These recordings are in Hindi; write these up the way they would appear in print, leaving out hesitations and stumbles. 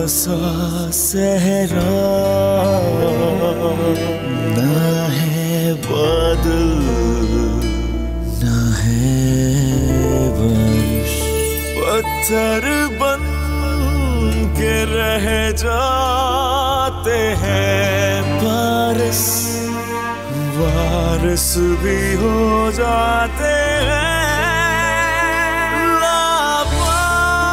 सा सहरा ना है बादल ना है बारिश, पत्थर बन के रह जाते हैं बारिश, वारिस भी हो जाते हैं लावारिस।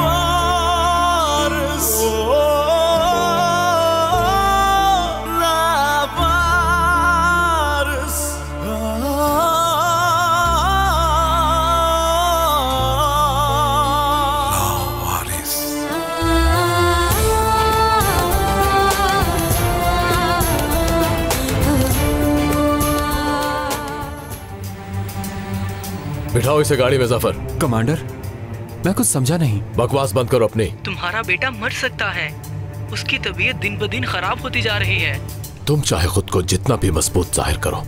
लावारिस लावारिस। बिठाओ इसे गाड़ी में जाफर। कमांडर, मैं कुछ समझा नहीं। बकवास बंद करो अपनी। तुम्हारा बेटा मर सकता है, उसकी तबीयत दिन ब दिन खराब होती जा रही है। तुम चाहे खुद को जितना भी मजबूत जाहिर करो,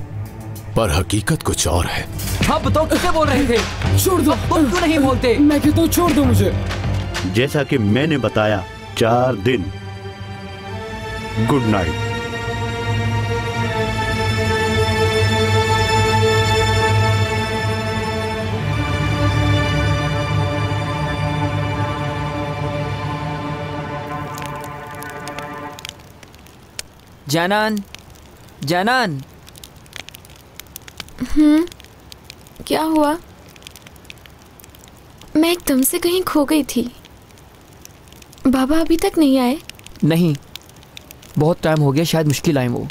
पर हकीकत कुछ और है। हाँ बताओ, किसे बोल रहे थे? छोड़ दो। तुम क्यों नहीं बोलते? मैं कहता हूँ छोड़ दो मुझे। जैसा कि मैंने बताया, 4 दिन। Good night. जानन, जानन। क्या हुआ? मैं एकदम से कहीं खो गई थी। बाबा अभी तक नहीं आए? नहीं, बहुत टाइम हो गया, शायद मुश्किल आए वो।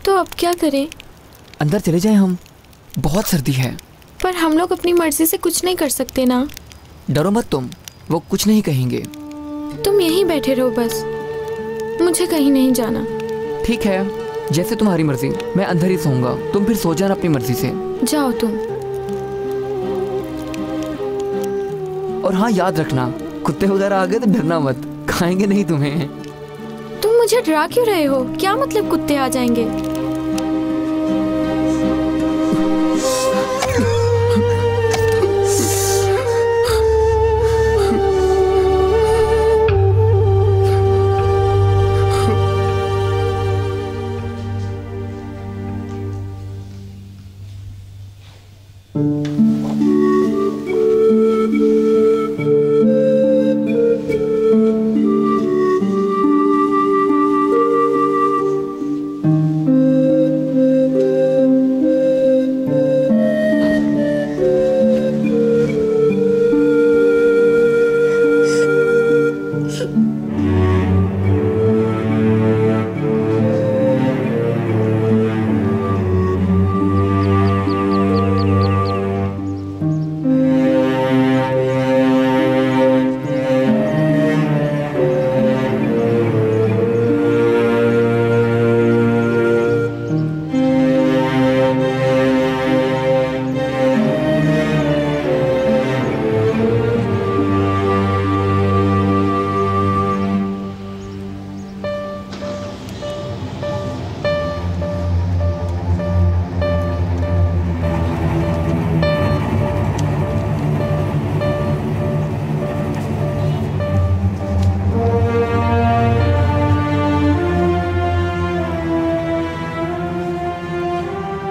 तो अब क्या करें? अंदर चले जाएं हम, बहुत सर्दी है। पर हम लोग अपनी मर्जी से कुछ नहीं कर सकते ना। डरो मत तुम, वो कुछ नहीं कहेंगे। तुम यहीं बैठे रहो बस, मुझे कहीं नहीं जाना। ठीक है, जैसे तुम्हारी मर्जी। मैं अंदर ही सोऊंगा, तुम फिर सो जाना अपनी मर्जी से। जाओ तुम। और हाँ, याद रखना, कुत्ते वगैरह आ गए तो डरना मत, खाएंगे नहीं तुम्हें। तुम मुझे डरा क्यों रहे हो? क्या मतलब कुत्ते आ जाएंगे?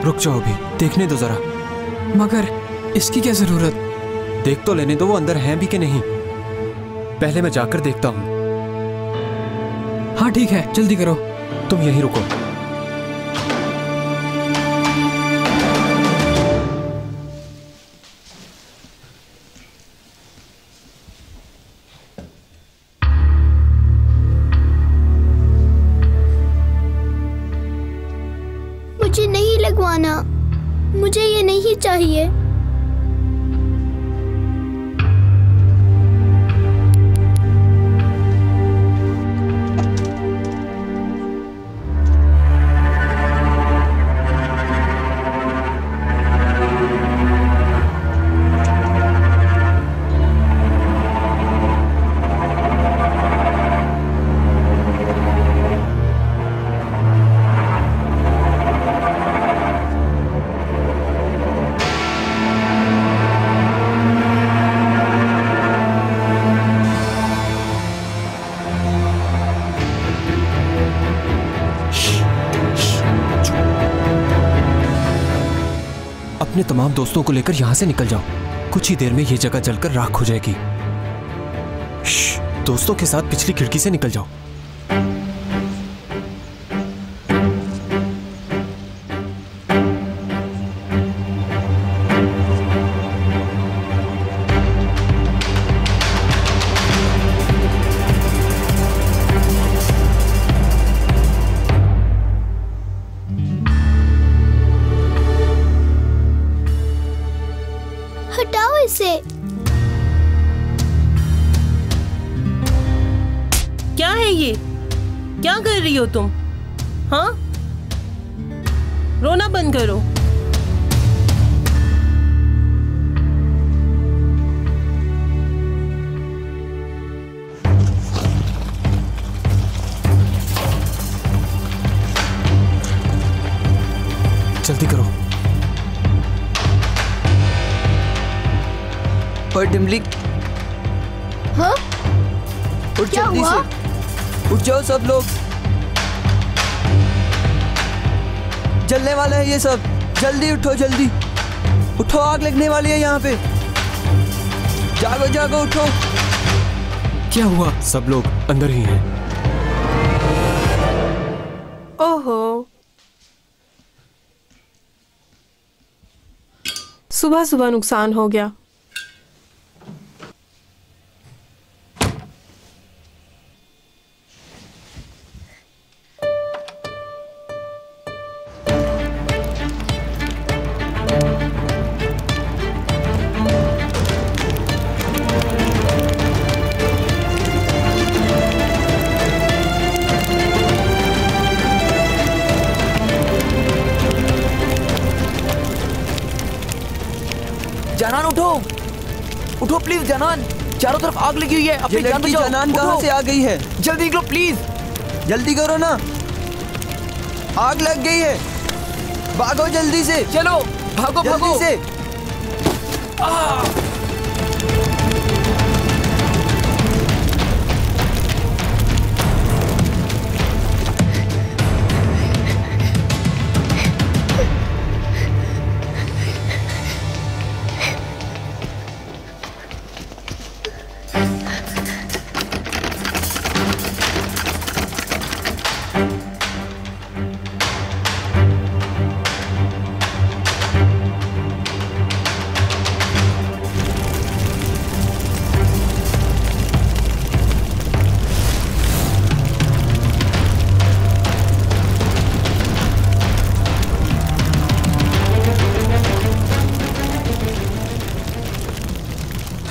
रुक जाओ, अभी देखने दो जरा। मगर इसकी क्या जरूरत? देख तो लेने दो वो अंदर हैं भी कि नहीं। पहले मैं जाकर देखता हूँ। हाँ ठीक है, जल्दी करो। तुम यहीं रुको। मुझे नहीं लगवाना, मुझे ये नहीं चाहिए। अपने तमाम दोस्तों को लेकर यहां से निकल जाओ। कुछ ही देर में ये जगह जलकर राख हो जाएगी। दोस्तों के साथ पिछली खिड़की से निकल जाओ। हटाओ इसे। क्या है ये? क्या कर रही हो तुम? हाँ, रोना बंद करो। जल्दी करो। और डिमली, हाँ? उठ क्या जल्दी हुआ? से, उठ जाओ सब लोग। जलने वाला है ये सब, जल्दी उठो, जल्दी उठो, आग लगने वाली है यहाँ पे। जागो जागो, उठो। क्या हुआ? सब लोग अंदर ही हैं। ओहो, सुबह सुबह नुकसान हो गया। जनान उठो, उठो प्लीज जनान, चारों तरफ आग लगी हुई है। अपनी जान बचाओ। जनान कहाँ से आ गई है? जल्दी निकलो प्लीज, जल्दी करो ना, आग लग गई है। भागो जल्दी से, चलो भागो जल्दी से।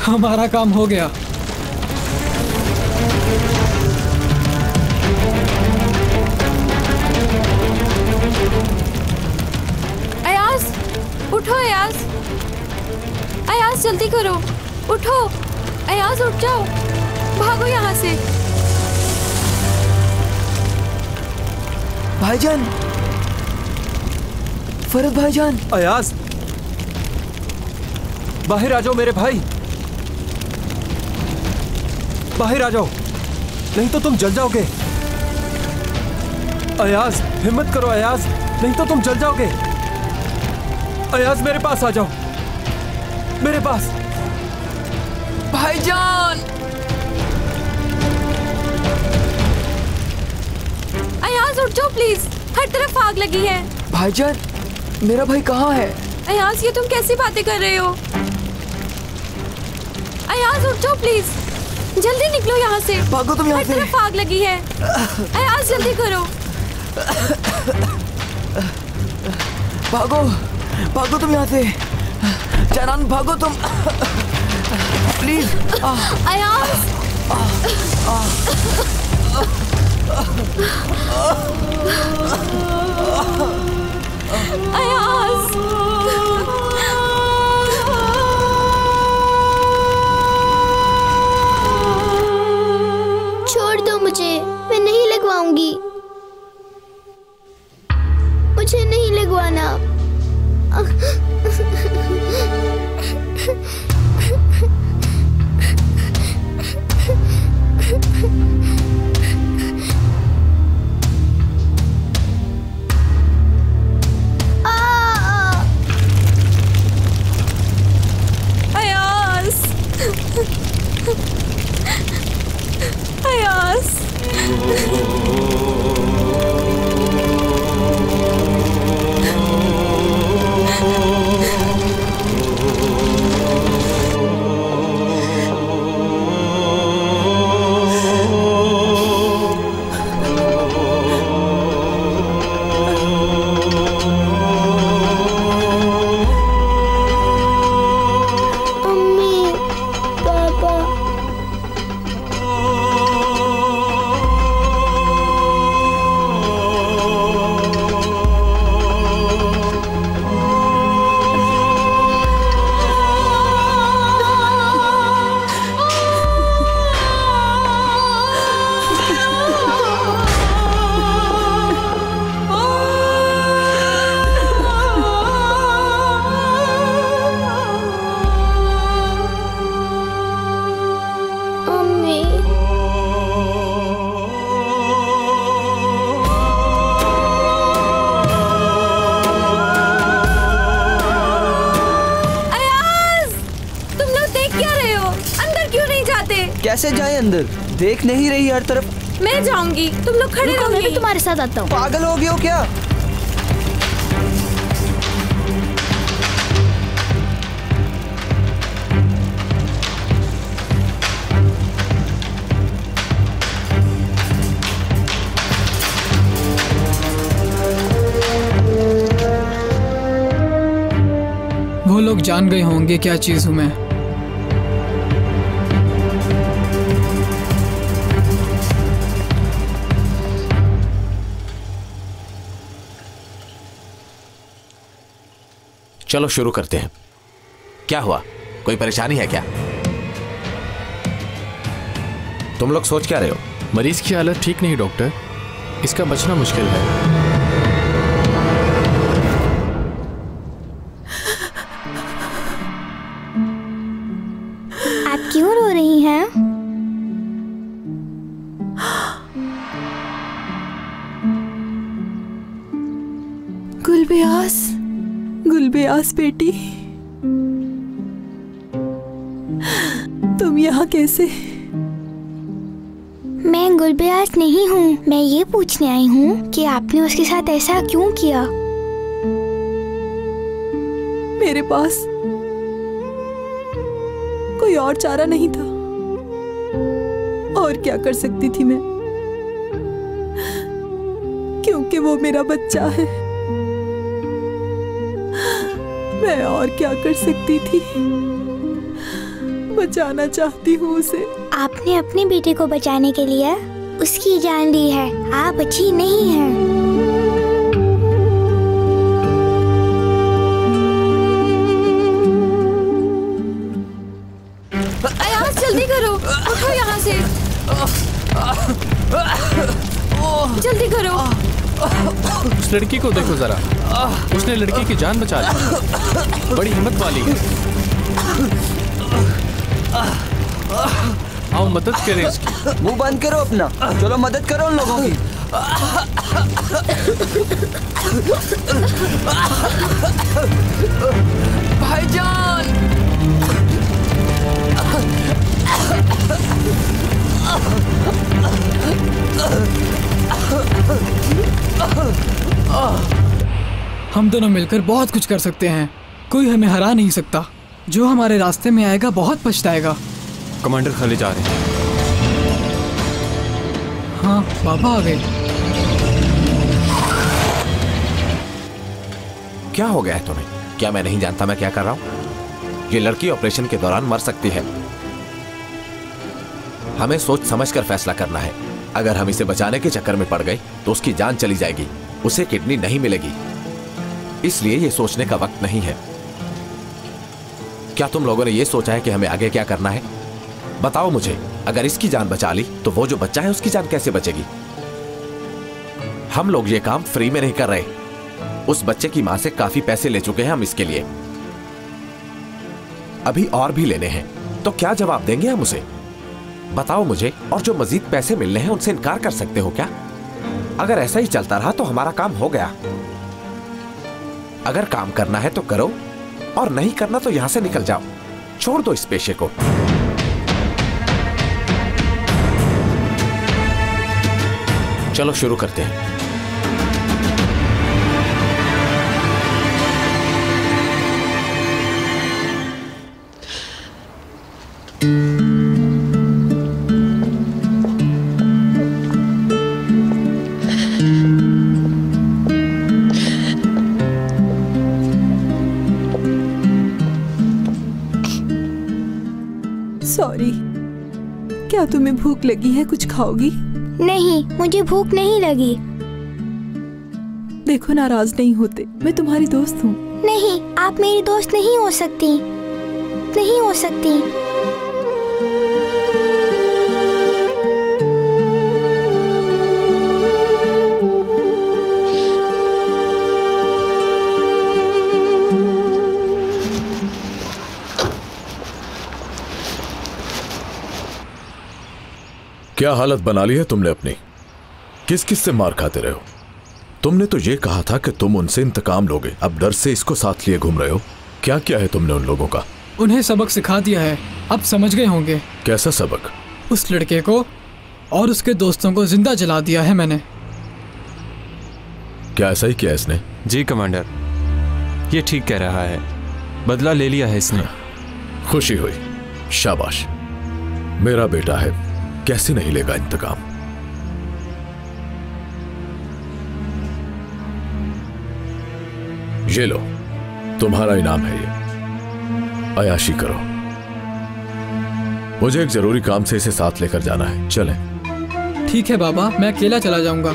हमारा काम हो गया। अयाज, उठो अयाज, अयाज जल्दी करो, उठो अयाज, उठ जाओ, भागो यहाँ से। भाईजान, फरद भाईजान। अयाज, बाहर आ जाओ मेरे भाई, बाहर आ जाओ, नहीं तो तुम जल जाओगे। अयाज, हिम्मत करो अयाज, नहीं तो तुम जल जाओगे। अयाज मेरे पास आ जाओ, मेरे पास। भाईजान, अयाज उठ जाओ प्लीज, हर तरफ आग लगी है। भाईजान, मेरा भाई कहाँ है? अयाज, ये तुम कैसी बातें कर रहे हो? अयाज उठ जाओ प्लीज, जल्दी निकलो यहाँ से। भागो तुम यहाँ से, हर तरफ आग लगी है। अयाज जल्दी करो, भागो भागो तुम यहाँ से। जनान भागो तुम प्लीज। अयाज, अयाज, छोड़ दो मुझे, मैं नहीं लगवाऊंगी, मुझे नहीं लगवाना। कैसे जाए अंदर? देख नहीं रही हर तरफ। मैं जाऊंगी, तुम लोग खड़े रहो, मैं भी तुम्हारे साथ आता हूँ। पागल हो गए हो क्या? वो लोग जान गए होंगे क्या चीज हूं मैं। चलो शुरू करते हैं। क्या हुआ, कोई परेशानी है क्या? तुम लोग सोच क्या रहे हो? मरीज की हालत ठीक नहीं डॉक्टर, इसका बचना मुश्किल है। आप क्यों रो रही हैं? गुलबयास, गुलबयास बेटी, तुम यहाँ कैसे? मैं गुलबयास नहीं हूँ। मैं ये पूछने आई हूँ कि आपने उसके साथ ऐसा क्यों किया? मेरे पास कोई और चारा नहीं था। और क्या कर सकती थी मैं, क्योंकि वो मेरा बच्चा है। मैं और क्या कर सकती थी? बचाना चाहती हूँ उसे। आपने अपने बेटे को बचाने के लिए उसकी जान ली है। आप अच्छी नहीं हैं। अयाज जल्दी करो, उठो यहाँ से, जल्दी करो। उस लड़की को देखो जरा, उसने लड़की की जान बचा ली। बड़ी हिम्मत वाली है। आओ मदद करें इसकी। मुंह बंद करो अपना, चलो मदद करो उन लोगों की। भाईजान, हम दोनों मिलकर बहुत कुछ कर सकते हैं। कोई हमें हरा नहीं सकता। जो हमारे रास्ते में आएगा बहुत पछताएगा। कमांडर खाली जा रहे हैं। हाँ, बाबा आ गए। क्या हो गया है तुम्हें? क्या मैं नहीं जानता मैं क्या कर रहा हूं? ये लड़की ऑपरेशन के दौरान मर सकती है। हमें सोच समझकर फैसला करना है। अगर हम इसे बचाने के चक्कर में पड़ गए तो उसकी जान चली जाएगी, उसे किडनी नहीं मिलेगी। इसलिए ये सोचने का वक्त नहीं है। क्या तुम लोगों ने ये सोचा है कि हमें आगे क्या करना है? बताओ मुझे। अगर इसकी जान बचा ली तो वो जो बच्चा है उसकी जान कैसे बचेगी? हम लोग ये काम फ्री में नहीं कर रहे। उस बच्चे की मां से काफी पैसे ले चुके हैं हम इसके लिए, अभी और भी लेने हैं। तो क्या जवाब देंगे हम उसे? बताओ मुझे। और जो मजीद पैसे मिलने हैं उनसे इनकार कर सकते हो क्या? अगर ऐसा ही चलता रहा तो हमारा काम हो गया। अगर काम करना है तो करो, और नहीं करना तो यहां से निकल जाओ। छोड़ दो इस पेशे को। चलो शुरू करते हैं। सॉरी, क्या तुम्हें भूख लगी है? कुछ खाओगी? नहीं, मुझे भूख नहीं लगी। देखो, नाराज नहीं होते, मैं तुम्हारी दोस्त हूँ। नहीं, आप मेरी दोस्त नहीं हो सकती, नहीं हो सकती। क्या हालत बना ली है तुमने अपनी? किस किस से मार खाते रहे हो? तुमने तो ये कहा था कि तुम उनसे इंतकाम लोगे, अब डर से इसको साथ लिए घूम रहे हो। क्या क्या है तुमने उन लोगों का? उन्हें सबक सिखा दिया है, अब समझ गए होंगे। कैसा सबक? उस लड़के को और उसके दोस्तों को जिंदा जला दिया है मैंने। क्या ऐसा ही किया इसने? जी कमांडर, ये ठीक कह रहा है, बदला ले लिया है इसने। खुशी हुई, शाबाश, मेरा बेटा है, कैसे नहीं लेगा इंतकाम। ये लो, तुम्हारा इनाम है ये, अयाशी करो। मुझे एक जरूरी काम से इसे साथ लेकर जाना है, चलें। ठीक है बाबा, मैं अकेला चला जाऊंगा।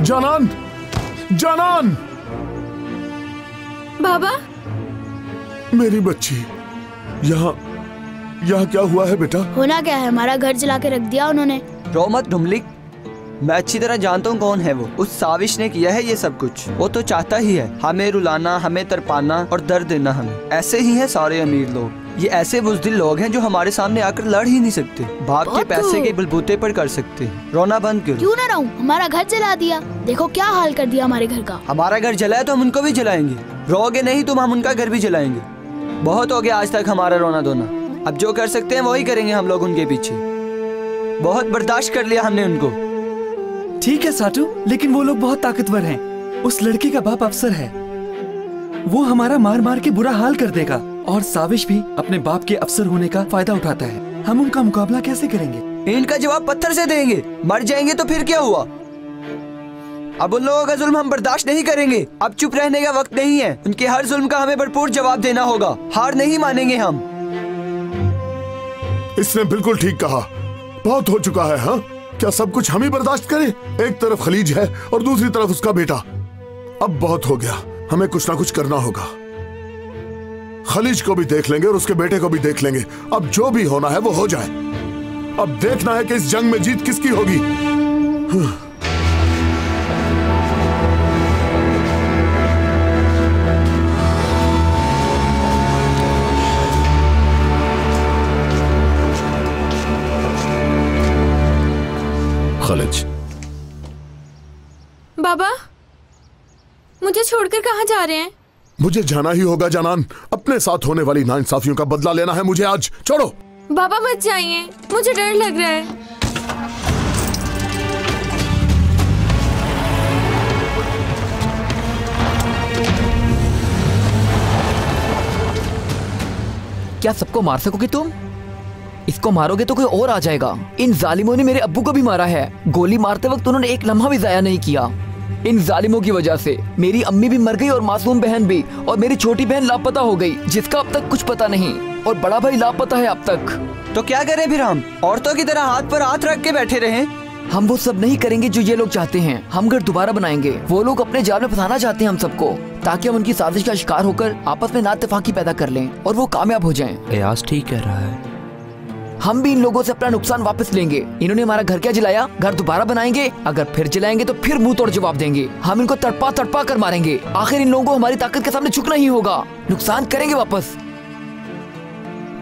जानान, जानान, बाबा, मेरी बच्ची, यहाँ क्या हुआ है बेटा? होना क्या है, हमारा घर जला के रख दिया उन्होंने। रो मत ढुमलिक, मैं अच्छी तरह जानता हूँ कौन है वो। उस साविश ने किया है ये सब कुछ। वो तो चाहता ही है हमें रुलाना, हमें तरपाना और दर्द देना हमें। ऐसे ही है सारे अमीर लोग। ये ऐसे बुज़दिल लोग हैं जो हमारे सामने आकर लड़ ही नहीं सकते, बाप के पैसे के बलबूते पर कर सकते हैं। रोना बंद करो। क्यों ना रहूं, हमारा घर जला दिया, देखो क्या हाल कर दिया हमारे घर का। हमारा घर जला है तो हम उनको भी जलाएंगे। रोगे नहीं तुम, हम उनका घर भी जलाएंगे। बहुत हो गया आज तक हमारा रोना धोना, अब जो कर सकते हैं वही करेंगे हम लोग उनके पीछे। बहुत बर्दाश्त कर लिया हमने उनको। ठीक है साटू, लेकिन वो लोग बहुत ताकतवर हैं। उस लड़की का बाप अफसर है, वो हमारा मार मार के बुरा हाल कर देगा। और साविश भी अपने बाप के अफसर होने का फायदा उठाता है। हम उनका मुकाबला कैसे करेंगे? इनका जवाब पत्थर से देंगे। मर जाएंगे तो फिर क्या हुआ? अब उन लोगों का जुल्म हम बर्दाश्त नहीं करेंगे। अब चुप रहने का वक्त नहीं है। उनके हर जुल्म का हमें भरपूर जवाब देना होगा। हार नहीं मानेंगे हम। इसने बिल्कुल ठीक कहा, बहुत हो चुका है। हाँ, क्या सब कुछ हम ही बर्दाश्त करें? एक तरफ खलीज है और दूसरी तरफ उसका बेटा। अब बहुत हो गया, हमें कुछ ना कुछ करना होगा। खलीज को भी देख लेंगे और उसके बेटे को भी देख लेंगे। अब जो भी होना है वो हो जाए। अब देखना है कि इस जंग में जीत किसकी होगी। खलीज, बाबा, मुझे छोड़कर कहाँ जा रहे हैं? मुझे जाना ही होगा जानान। अपने साथ होने वाली नाइंसाफियों का बदला लेना है मुझे आज। छोड़ो। बाबा मत जाइए, मुझे डर लग रहा है। क्या सबको मार सकोगे तुम? इसको मारोगे तो कोई और आ जाएगा। इन जालिमों ने मेरे अब्बू को भी मारा है। गोली मारते वक्त उन्होंने एक लम्हा भी जाया नहीं किया। इन जालिमों की वजह से मेरी अम्मी भी मर गई और मासूम बहन भी, और मेरी छोटी बहन लापता हो गई जिसका अब तक कुछ पता नहीं, और बड़ा भाई लापता है अब तक। तो क्या करें फिर हम? औरतों की तरह हाथ पर हाथ रख के बैठे रहें? हम वो सब नहीं करेंगे जो ये लोग चाहते हैं। हम घर दोबारा बनाएंगे। वो लोग अपने जाल में फंसाना चाहते हैं हम सबको, ताकि हम उनकी साजिश का शिकार होकर आपस में नाइत्तेफाकी पैदा कर लें और वो कामयाब हो जाएं। एयाज ठीक कह रहा है। हम भी इन लोगों से अपना नुकसान वापस लेंगे। इन्होंने हमारा घर क्या जलाया, घर दोबारा बनाएंगे। अगर फिर जलाएंगे तो फिर मुंह तोड़ जवाब देंगे। हम इनको तड़पा तड़पा कर मारेंगे। आखिर इन लोगों को हमारी ताकत के सामने झुकना ही होगा। नुकसान करेंगे वापस,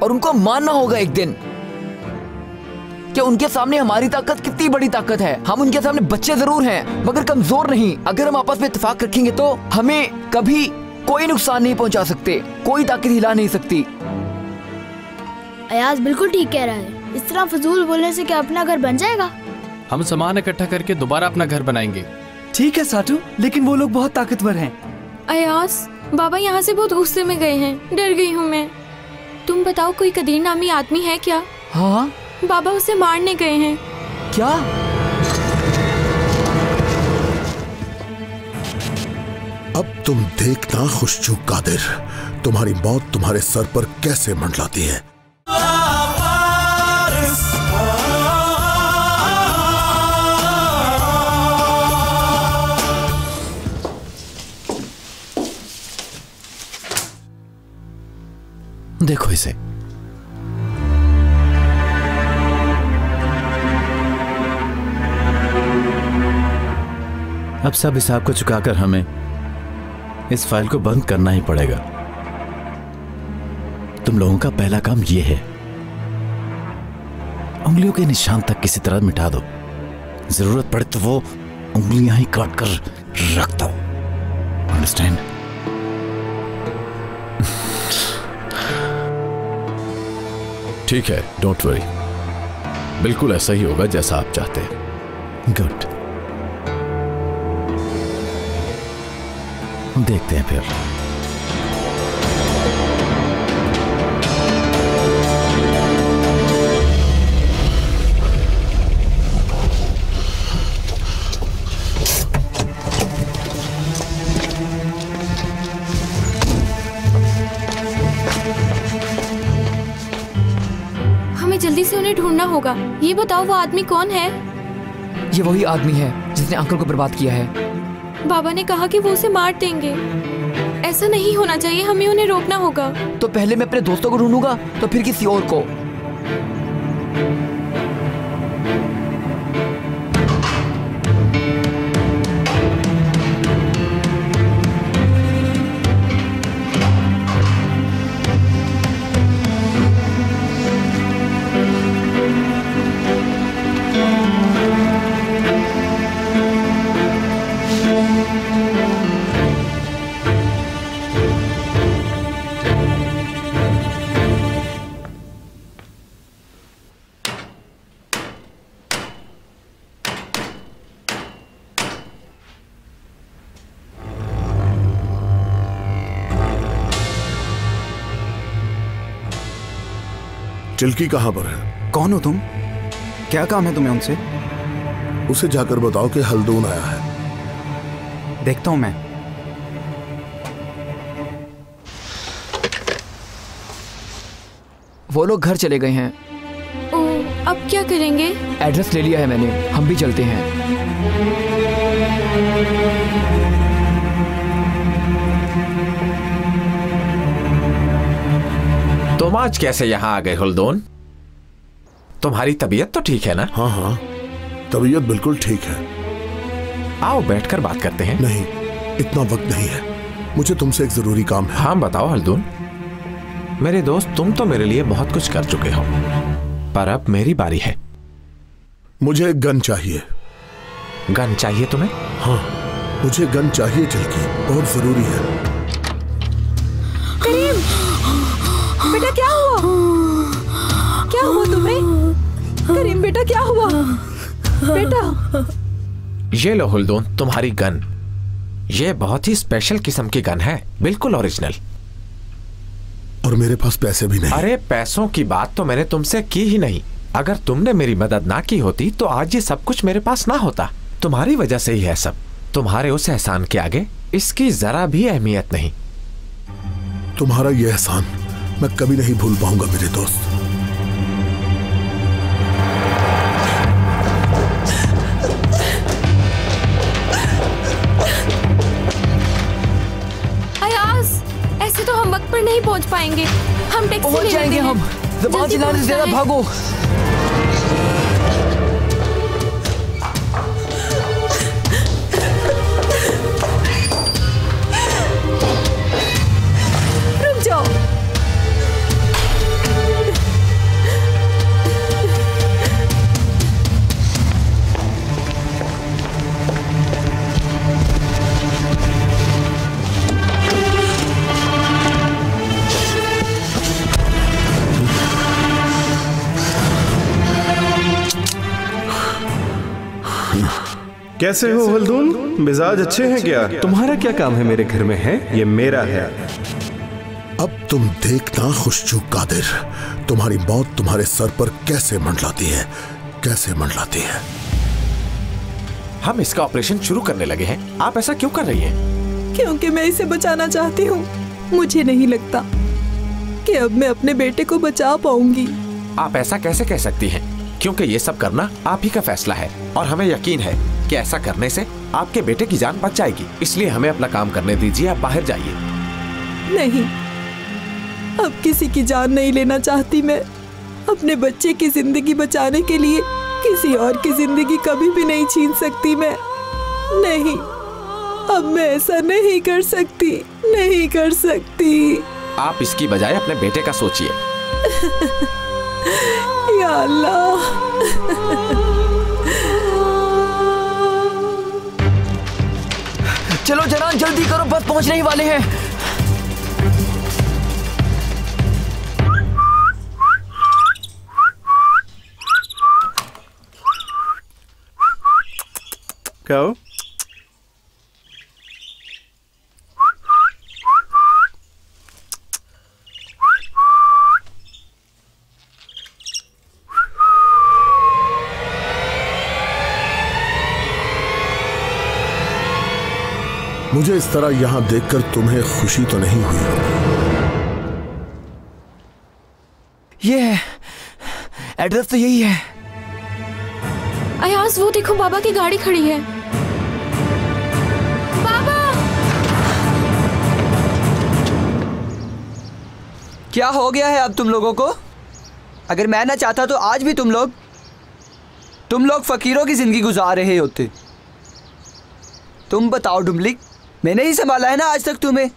और उनको मानना होगा एक दिन कि उनके सामने हमारी ताकत कितनी बड़ी ताकत है। हम उनके सामने बच्चे जरूर हैं, मगर कमजोर नहीं। अगर हम आपस में इत्तेफाक रखेंगे तो हमें कभी कोई नुकसान नहीं पहुंचा सकते, कोई ताकत हिला नहीं सकती। अयाज बिल्कुल ठीक कह रहा है। इस तरह फजूल बोलने से क्या अपना घर बन जाएगा? हम सामान इकट्ठा करके दोबारा अपना घर बनाएंगे। ठीक है साटू, लेकिन वो लोग बहुत ताकतवर हैं। अयाज, बाबा यहाँ से बहुत गुस्से में गए हैं। डर गई हूँ मैं। तुम बताओ, कोई कदीर नामी आदमी है क्या? हाँ, बाबा उसे मारने गए हैं। क्या? अब तुम देखना खुशचूक कादिर, तुम्हारी मौत तुम्हारे सर पर कैसे मंडलाती है। देखो इसे। अब सब हिसाब को चुकाकर हमें इस फाइल को बंद करना ही पड़ेगा। तुम लोगों का पहला काम यह है, उंगलियों के निशान तक किसी तरह मिटा दो। जरूरत पड़े तो वो उंगलियां ही काट कर रख दो। अंडरस्टैंड? ठीक है, डोंट वरी, बिल्कुल ऐसा ही होगा जैसा आप चाहते हैं। गुड, देखते हैं फिर। हमें जल्दी से उन्हें ढूंढना होगा। ये बताओ वो आदमी कौन है? ये वही आदमी है जिसने अंकल को बर्बाद किया है। बाबा ने कहा कि वो उसे मार देंगे। ऐसा नहीं होना चाहिए, हमें उन्हें रोकना होगा। तो पहले मैं अपने दोस्तों को ढूंढूंगा तो फिर किसी और को। चिल्की कहाँ पर है? कौन हो तुम? क्या काम है तुम्हें उनसे? उसे जाकर बताओ कि हल्दून आया है। देखता हूं मैं। वो लोग घर चले गए हैं। ओह, अब क्या करेंगे? एड्रेस ले लिया है मैंने, हम भी चलते हैं। तुम आज कैसे यहाँ आ गए हुल्दून? तुम्हारी तबीयत तो ठीक है ना? हाँ हाँ, तबीयत बिल्कुल ठीक है। आओ बैठकर बात करते हैं। नहीं, इतना वक्त नहीं है, मुझे तुमसे एक जरूरी काम है। हाँ बताओ हुल्दून। मेरे दोस्त, तुम तो मेरे लिए बहुत कुछ कर चुके हो, पर अब मेरी बारी है। मुझे एक गन चाहिए। गन चाहिए तुम्हें? हाँ, मुझे गन चाहिए चिल्की, बहुत जरूरी है। करीम, बेटा क्या हुआ? क्या हुआ तुम्हें? करीम बेटा क्या हुआ? बेटा ये लो हुल्दून, तुम्हारी गन। ये बहुत ही स्पेशल किस्म की गन है, बिल्कुल ओरिजिनल। और मेरे पास पैसे भी नहीं। अरे पैसों की बात तो मैंने तुमसे की ही नहीं। अगर तुमने मेरी मदद ना की होती तो आज ये सब कुछ मेरे पास ना होता। तुम्हारी वजह से ही है सब। तुम्हारे उस एहसान के आगे इसकी जरा भी अहमियत नहीं। तुम्हारा यह एहसान मैं कभी नहीं भूल पाऊंगा मेरे दोस्त। अयाज, ऐसे तो हम वक्त पर नहीं पहुंच पाएंगे। हम टैक्सी पहुंच जाएंगे हम। ज़बान चलाने से ज्यादा भागो। रुक जाओ। कैसे हो हल्दून? मिजाज अच्छे हैं क्या? तुम्हारा क्या काम है मेरे घर में? है ये मेरा है। अब तुम देखना खुशचूक कादिर, तुम्हारी मौत तुम्हारे सर पर कैसे मंडलाती है, कैसे मंडलाती है। हम इसका ऑपरेशन शुरू करने लगे हैं। आप ऐसा क्यों कर रही हैं? क्योंकि मैं इसे बचाना चाहती हूँ। मुझे नहीं लगता कि अब मैं अपने बेटे को बचा पाऊंगी। आप ऐसा कैसे कह सकती हैं? क्योंकि ये सब करना आप ही का फैसला है और हमें यकीन है कि ऐसा करने से आपके बेटे की जान बच जाएगी। इसलिए हमें अपना काम करने दीजिए, आप बाहर जाइए। नहीं, अब किसी की जान नहीं लेना चाहती मैं। अपने बच्चे की जिंदगी बचाने के लिए किसी और की जिंदगी कभी भी नहीं छीन सकती मैं। नहीं, अब मैं ऐसा नहीं कर सकती, नहीं कर सकती। आप इसकी बजाय अपने बेटे का सोचिए। या अल्लाह। चलो जनान जल्दी करो, बस पहुंचने ही वाले हैं। क्या हो? मुझे इस तरह यहां देखकर तुम्हें खुशी तो नहीं हुई? ये है एड्रेस, तो यही है। अयाज वो देखो, बाबा की गाड़ी खड़ी है। बाबा! क्या हो गया है अब तुम लोगों को? अगर मैं ना चाहता तो आज भी तुम लोग फकीरों की जिंदगी गुजार रहे होते। तुम बताओ डुम्बलिक, मैंने ही संभाला है ना आज तक तुम्हें।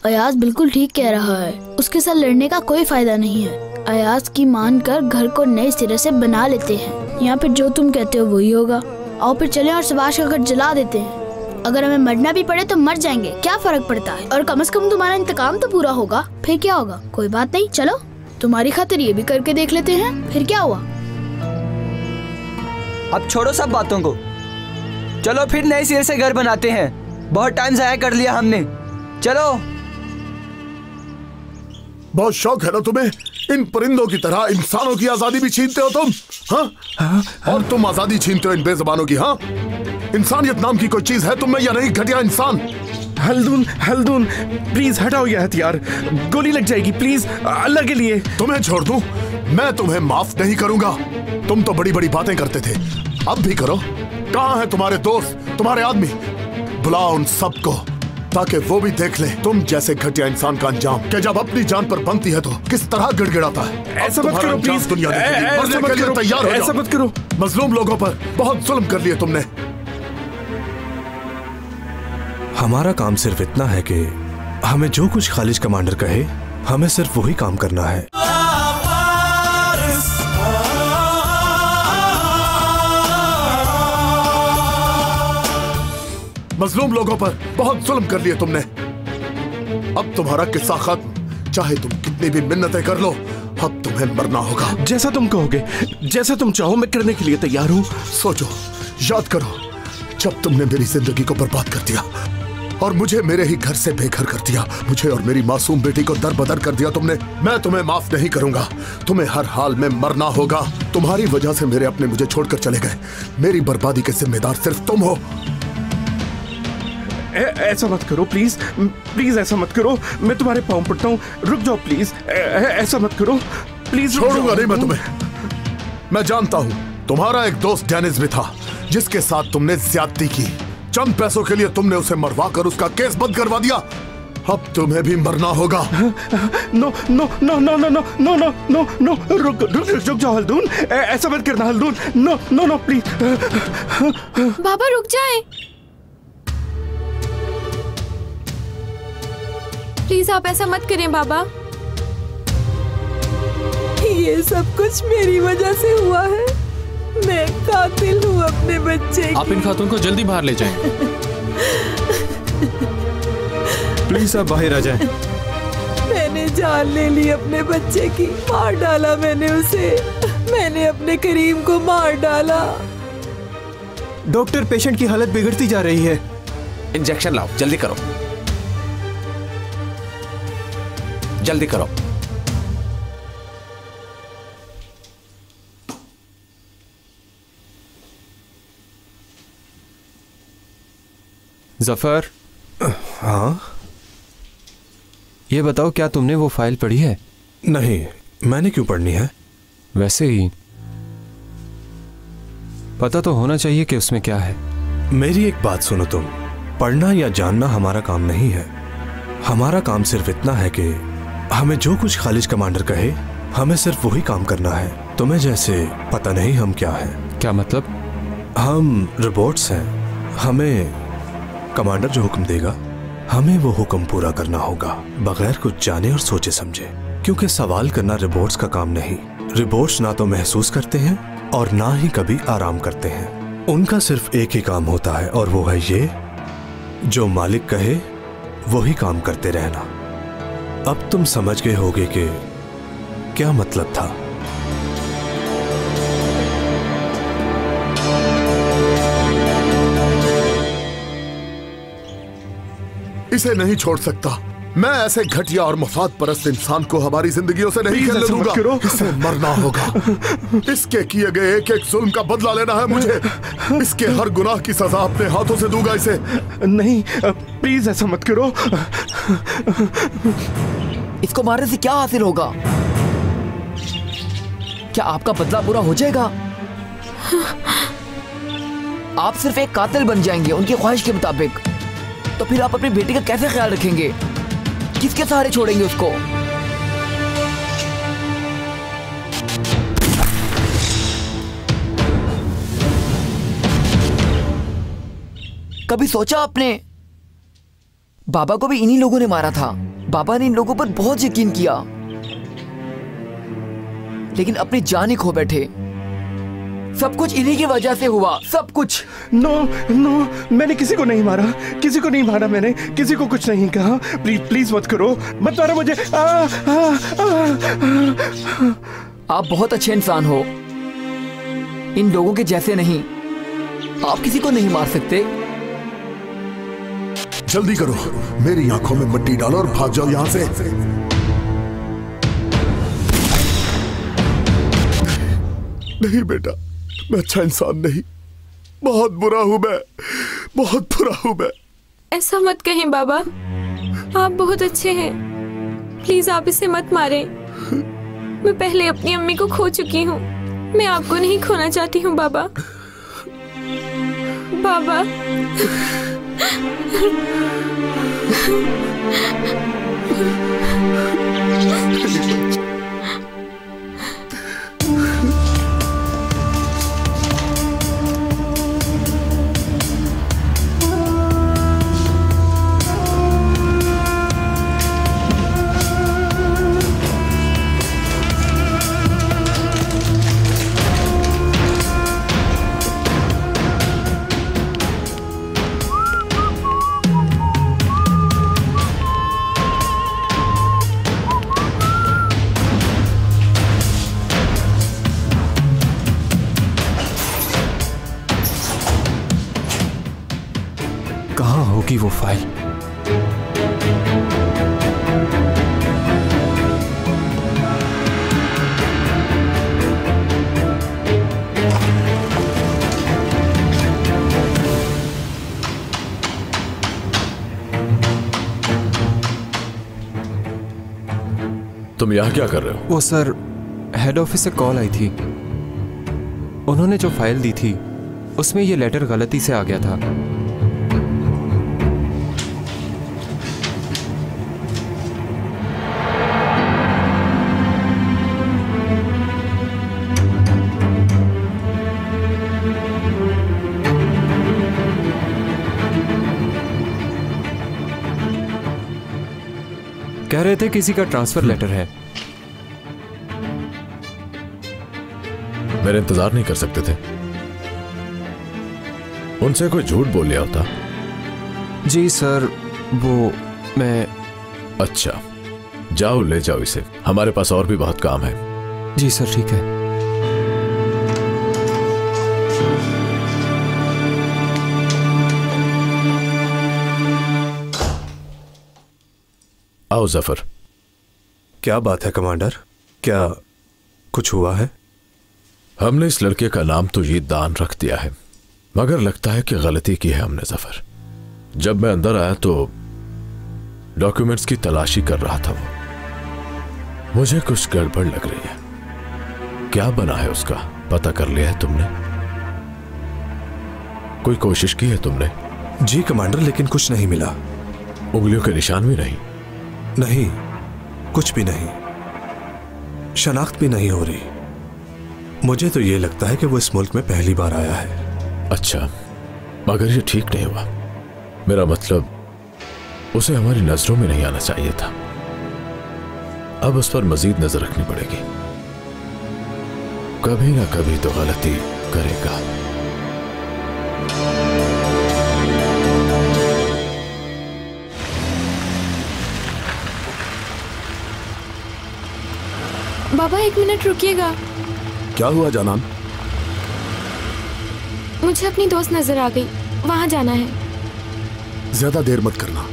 अयाज बिल्कुल ठीक कह रहा है, उसके साथ लड़ने का कोई फायदा नहीं है। अयाज की मानकर घर को नए सिरे से बना लेते हैं। यहाँ पे जो तुम कहते हो वही होगा। आओ फिर चलें और सुभाष का घर जला देते हैं। अगर हमें मरना भी पड़े तो मर जाएंगे, क्या फर्क पड़ता है। और कम से कम तुम्हारा इंतकाम तो पूरा होगा। फिर क्या होगा, कोई बात नहीं, चलो तुम्हारी खातिर ये भी करके देख लेते हैं, फिर क्या हुआ। अब छोड़ो सब बातों को, चलो फिर नए सिरे से घर बनाते हैं। बहुत टाइम जाया कर लिया हमने, चलो। बहुत शौक है ना तुम्हें, इन परिंदों की तरह इंसानों की आजादी भी छीनते हो तुम। हाँ? और तुम आजादी छीनते हो इन बेज़बानों की। हाँ, इंसानियत नाम की कोई चीज है तुम में या नहीं, घटिया इंसान? हल्दून प्लीज हटाओ ये हथियार, गोली लग जाएगी प्लीज, अल्लाह के लिए। तुम्हें छोड़ दूं? मैं तुम्हें माफ नहीं करूंगा। तुम तो बड़ी बड़ी बातें करते थे, अब भी करो। कहाँ है तुम्हारे दोस्त, तुम्हारे आदमी? बुलाओ उन सबको ताकि वो भी देख ले तुम जैसे घटिया इंसान का अंजाम, कि जब अपनी जान पर बनती है तो किस तरह गिड़गिड़ाता है। ऐसा मत करो प्लीज, दुनिया ऐसा मत करो, तैयार हो, ऐसा मत करो। मजलूम लोगों पर बहुत जुल्म कर लिए तुमने। हमारा काम सिर्फ इतना है कि हमें जो कुछ खालिज कमांडर कहे, हमें सिर्फ वही काम करना है। मजलूम लोगों पर बहुत जुल्म कर लिए तुमने। अब तुम्हारा किस्सा खत्म, चाहे तुम कितनी भी मिन्नतें कर लो, अब तुम्हें मरना होगा। जैसा तुम कहोगे, जैसा तुम चाहो, मैं करने के लिए तैयार हूँ। सोचो, याद करो, जब तुमने मेरी जिंदगी को बर्बाद कर दिया और मुझे मेरे ही घर से बेघर कर दिया, मुझे और मेरी मासूम बेटी को दर-बदर कर दिया तुमने। मैं तुम्हें माफ नहीं करूंगा, तुम्हें हर हाल में मरना होगा। तुम्हारी वजह से मेरे अपने मुझे छोड़कर चले गए, मेरी बर्बादी के जिम्मेदार सिर्फ तुम हो। ऐसा मत करो प्लीज, प्लीज ऐसा मत करो, मैं तुम्हारे पाँव पड़ता हूँ, रुक जाओ प्लीज, ऐसा मत करो प्लीज। छोड़ूंगा नहीं मैं तुम्हें। मैं जानता हूँ तुम्हारा एक दोस्त डेनिस भी था जिसके साथ तुमने ज्यादती की। चंद पैसों के लिए तुमने उसे मरवा कर उसका केस बंद करवा दिया। अब तुम्हें भी मरना होगा। No no no no no no no no no no, रुक जाओ हल्दून, ऐसा मत करना Haldun, no no no please. बाबा रुक जाए, प्लीज आप ऐसा मत करें बाबा। ये सब कुछ मेरी वजह से हुआ है, मैं कातिल हूँ अपने बच्चे की। आप इन खातून को जल्दी बाहर ले जाएं। प्लीज आप बाहर आ जाएं। मैंने जान ले ली अपने बच्चे की, मार डाला मैंने उसे, मैंने अपने करीम को मार डाला। डॉक्टर, पेशेंट की हालत बिगड़ती जा रही है। इंजेक्शन लाओ, जल्दी करो, जल्दी करो। जफर, हाँ ये बताओ क्या तुमने वो फाइल पढ़ी है? नहीं, मैंने क्यों पढ़नी है? वैसे ही पता तो होना चाहिए कि उसमें क्या है। मेरी एक बात सुनो तुम, पढ़ना या जानना हमारा काम नहीं है। हमारा काम सिर्फ इतना है कि हमें जो कुछ खालिज कमांडर कहे, हमें सिर्फ वही काम करना है। तुम्हें जैसे पता नहीं हम क्या है। क्या मतलब? हम रोबोट्स हैं, हमें कमांडर जो हुक्म देगा हमें वो हुक्म पूरा करना होगा, बगैर कुछ जाने और सोचे समझे। क्योंकि सवाल करना रोबोट्स का काम नहीं, रिपोर्ट्स ना तो महसूस करते हैं और ना ही कभी आराम करते हैं। उनका सिर्फ एक ही काम होता है और वो है ये, जो मालिक कहे वही काम करते रहना। अब तुम समझ गए होगे कि क्या मतलब था। इसे नहीं छोड़ सकता। मैं ऐसे घटिया और मफाद परस्त इंसान को हमारी जिंदगियों से नहीं खेलने दूंगा। इसे मरना होगा। इसके किए गए एक एक जुल्म का बदला लेना है मुझे। इसके हर गुनाह की सजा अपने हाथों से दूंगा इसे। नहीं, प्लीज ऐसा मत करो। इसको मारने से क्या हासिल होगा? क्या आपका बदला पूरा हो जाएगा? आप सिर्फ एक कातिल बन जाएंगे उनकी ख्वाहिश के मुताबिक। तो फिर आप अपनी बेटी का कैसे ख्याल रखेंगे? किसके सहारे छोड़ेंगे उसको? कभी सोचा आपने? बाबा को भी इन्हीं लोगों ने मारा था। बाबा ने इन लोगों पर बहुत यकीन किया, लेकिन अपनी जान ही खो बैठे। सब कुछ इन्हीं की वजह से हुआ, सब कुछ। नो नो, मैंने किसी को नहीं मारा, किसी को नहीं मारा, मैंने किसी को कुछ नहीं कहा। प्लीज प्लीज मत करो, मत मारो मुझे। आप बहुत अच्छे इंसान हो, इन लोगों के जैसे नहीं। आप किसी को नहीं मार सकते। जल्दी करो, मेरी आंखों में मिट्टी डालो और भाग जाओ यहां से। नहीं बेटा, मैं अच्छा इंसान नहीं, बहुत बुरा हूं मैं, बहुत बुरा हूं मैं। ऐसा मत कहें बाबा, आप बहुत अच्छे हैं। प्लीज आप इसे मत मारें। मैं पहले अपनी अम्मी को खो चुकी हूँ, मैं आपको नहीं खोना चाहती हूँ बाबा। बाबा होगी वो फाइल? तुम यहाँ क्या कर रहे हो? वो सर, हेड ऑफिस से कॉल आई थी। उन्होंने जो फाइल दी थी उसमें ये लेटर गलती से आ गया था। कह रहे थे किसी का ट्रांसफर लेटर है। मेरे इंतजार नहीं कर सकते थे? उनसे कोई झूठ बोल लिया होता। जी सर, वो मैं। अच्छा, जाओ ले जाओ इसे, हमारे पास और भी बहुत काम है। जी सर, ठीक है। आओ जफर। क्या बात है कमांडर, क्या कुछ हुआ है? हमने इस लड़के का नाम तो ये दान रख दिया है, मगर लगता है कि गलती की है हमने जफर। जब मैं अंदर आया तो डॉक्यूमेंट्स की तलाशी कर रहा था वो। मुझे कुछ गड़बड़ लग रही है। क्या बना है उसका पता कर लिया है तुमने? कोई कोशिश की है तुमने? जी कमांडर, लेकिन कुछ नहीं मिला। उंगलियों के निशान भी नहीं? नहीं, कुछ भी नहीं। शनाख्त भी नहीं हो रही। मुझे तो ये लगता है कि वो इस मुल्क में पहली बार आया है। अच्छा, मगर ये ठीक नहीं हुआ। मेरा मतलब, उसे हमारी नजरों में नहीं आना चाहिए था। अब उस पर मजीद नजर रखनी पड़ेगी। कभी ना कभी तो गलती करेगा। बाबा 1 मिनट रुकिएगा। क्या हुआ जानान? मुझे अपनी दोस्त नजर आ गई, वहां जाना है। ज्यादा देर मत करना।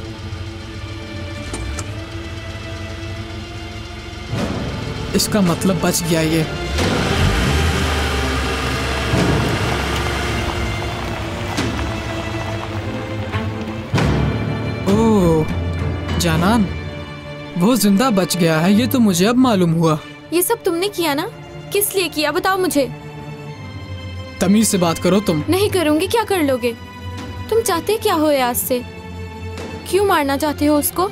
इसका मतलब बच गया ये। ओह जानान, वो जिंदा बच गया है, ये तो मुझे अब मालूम हुआ। ये सब तुमने किया ना? किस लिए किया बताओ मुझे। तमीज से बात करो तुम। नहीं करूंगी। क्या कर लोगे? तुम चाहते क्या हो आज से? क्यों मारना चाहते हो उसको?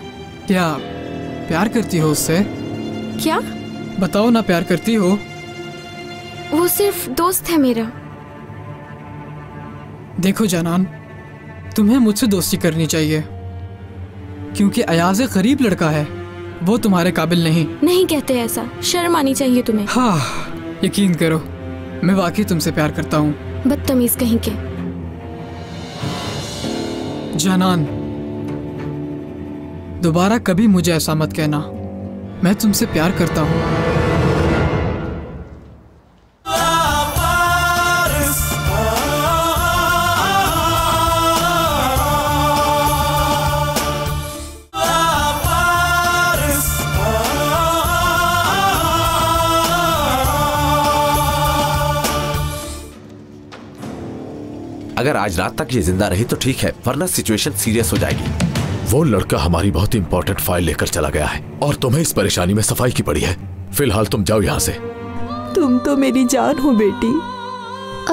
क्या प्यार करती हो उससे? क्या? बताओ ना, प्यार करती हो? वो सिर्फ दोस्त है मेरा। देखो जानान, तुम्हें मुझसे दोस्ती करनी चाहिए, क्योंकि अयाज एक गरीब लड़का है, वो तुम्हारे काबिल नहीं। नहीं कहते ऐसा, शर्म आनी चाहिए तुम्हें। हाँ, यकीन करो, मैं वाकई तुमसे प्यार करता हूँ। बदतमीज कहीं के। जानान, दोबारा कभी मुझे ऐसा मत कहना, मैं तुमसे प्यार करता हूँ। अगर आज रात तक ये जिंदा रही तो ठीक है, वरना सिचुएशन सीरियस हो जाएगी। वो लड़का हमारी बहुत इंपॉर्टेंट फाइल लेकर चला गया है और तुम्हें इस परेशानी में सफाई की पड़ी है। फिलहाल तुम जाओ यहाँ से। तुम तो मेरी जान हो बेटी।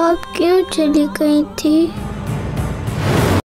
आप क्यों चली गई थी?